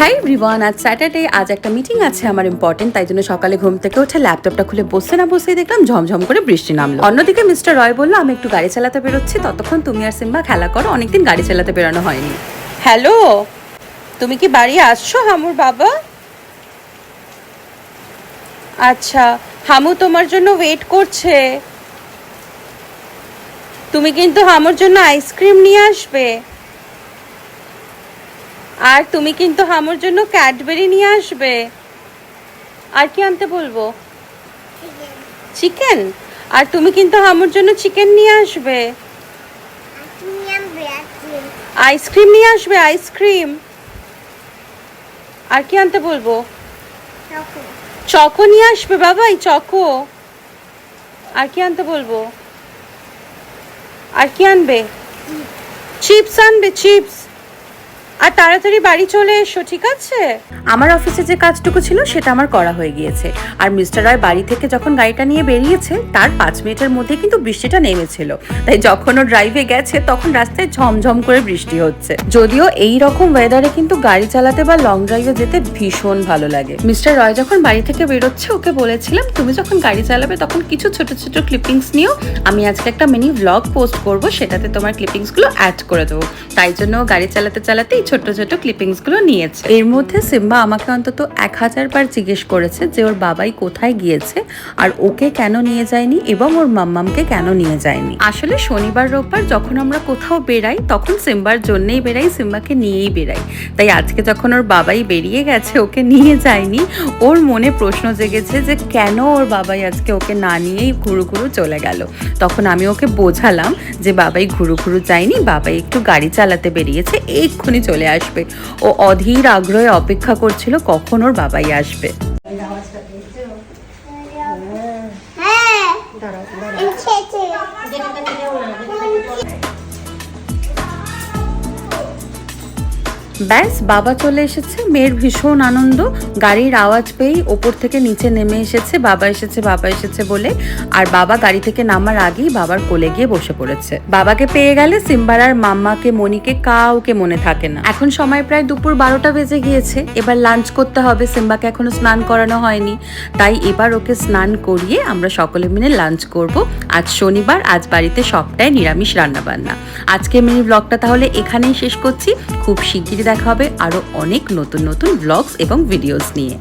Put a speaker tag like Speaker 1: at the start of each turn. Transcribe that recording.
Speaker 1: Hi everyone, আজ Saturday. আজ একটা মিটিং আছে আমার ইম্পর্টেন্ট, তাই জন্য সকালে ঘুম থেকে উঠে ল্যাপটপটা খুলে বসে না বসেই দেখলাম ঝমঝম করে বৃষ্টি নামলো। অন্যদিকে মিস্টার রয় বললো আমি একটু গাড়ি চালাতে বেরোচ্ছি, ততক্ষণ তুমি আর সিম্বা খেলা করো, অনেকদিন গাড়ি চালাতে বেরোনো হয়নি। হ্যালো, তুমি কি বাড়ি আসছো হামুর বাবা? আচ্ছা, হামু তোমার জন্য ওয়েট করছে। তুমি কিন্তু হামুর জন্য আইসক্রিম নিয়ে আসবে, আর তুমি কিন্তু হামুর জন্য ক্যাডবেরি নিয়ে আসবে। আর কি আনতে বলবো? চিকেন। আর তুমি কিন্তু হামুর জন্য চিকেন নিয়ে আসবে, আইসক্রিম নিয়ে আসবে, আইসক্রিম। আর কি আনতে বলবো? চকো নিয়ে আসবে বাবাই, চকো। আর কি আনতে বলবো? আর কি আনবে? চিপস আনবে, চিপস। আর তাড়াতাড়ি বাড়ি চলে এসো, ঠিক আছে? আমার অফিসে যে কাজটুকু ছিল সেটা আমার করা হয়ে গিয়েছে। আর মিস্টার রয় বাড়ি থেকে যখন গাড়িটা নিয়ে বেরিয়েছে তার 5 মিনিটের মধ্যে কিন্তু বৃষ্টিটা নেমেছিল, তাই যখন ও ড্রাইভে গেছে তখন রাস্তায় ঝমঝম করে বৃষ্টি হচ্ছে। যদিও এই রকম ওয়েদারে কিন্তু গাড়ি চালাতে বা লং ড্রাইভে যেতে ভীষণ ভালো লাগে। মিস্টার রয় যখন বাড়ি থেকে বেরোচ্ছে ওকে বলেছিলাম তুমি যখন গাড়ি চালাবে তখন কিছু ছোট ছোট ক্লিপিংস নিও, আমি আজকে একটা মিনি ব্লগ পোস্ট করব, সেটাতে তোমার ক্লিপিংসগুলো অ্যাড করে দেবো। তাই জন্য গাড়ি চালাতে চালাতেই ছোট ছোট ক্লিপিংসগুলো নিয়েছে। এর মধ্যে সিম্বা আমাকে অন্তত 1000 বার জিজ্ঞেস করেছে যে ওর বাবাই কোথায় গিয়েছে আর ওকে কেন নিয়ে যায়নি এবং ওর মাম্মামকে কেন নিয়ে যায়নি। আসলে শনিবার রোববার যখন আমরা কোথাও বেরাই তখন সিম্বার জন্যই বেরাই, সিম্বাকে নিয়েই বেরাই। তাই আজকে যখন ওর বাবাই বেরিয়ে গেছে ওকে নিয়ে যায়নি, ওর মনে প্রশ্ন জেগেছে যে কেন ওর বাবাই আজকে ওকে না নিয়েই ঘুরু ঘুরু চলে গেল। তখন আমি ওকে বোঝালাম যে বাবাই ঘুরু ঘুরু যায়নি, বাবাই একটু গাড়ি চালাতে বেরিয়েছে, এক্ষুনি চলে আসবে। ও অধীর আগ্রহে অপেক্ষা করছিল কখন ওর বাবাই আসবে। ব্যাস বাবা চলে এসেছে, মেয়ের ভীষণ আনন্দ। গাড়ির আওয়াজ পেয়েই ওপর থেকে নিচে নেমে এসেছে, বাবা এসেছে বাবা এসেছে বলে। আর বাবা গাড়ি থেকে নামার আগেই বাবার কোলে গিয়ে বসে পড়েছে। বাবাকে পেয়ে গেলে সিম্বার আর মাম্মাকে মনিকে কাউকে মনে থাকে না। এখন সময় প্রায় দুপুর 12টা বেজে গিয়েছে, এবার লাঞ্চ করতে হবে। সিম্বাকে এখনো স্নান করানো হয়নি, তাই এবার ওকে স্নান করিয়ে আমরা সকলে মিলে লাঞ্চ করব। আজ শনিবার, আজ বাড়িতে সবটাই নিরামিষ রান্নাবান্না। আজকে মিনি ব্লগটা তাহলে এখানেই শেষ করছি। খুব শিগগিরই দেখা হবে আরো অনেক নতুন নতুন ব্লগস এবং ভিডিওস নিয়ে।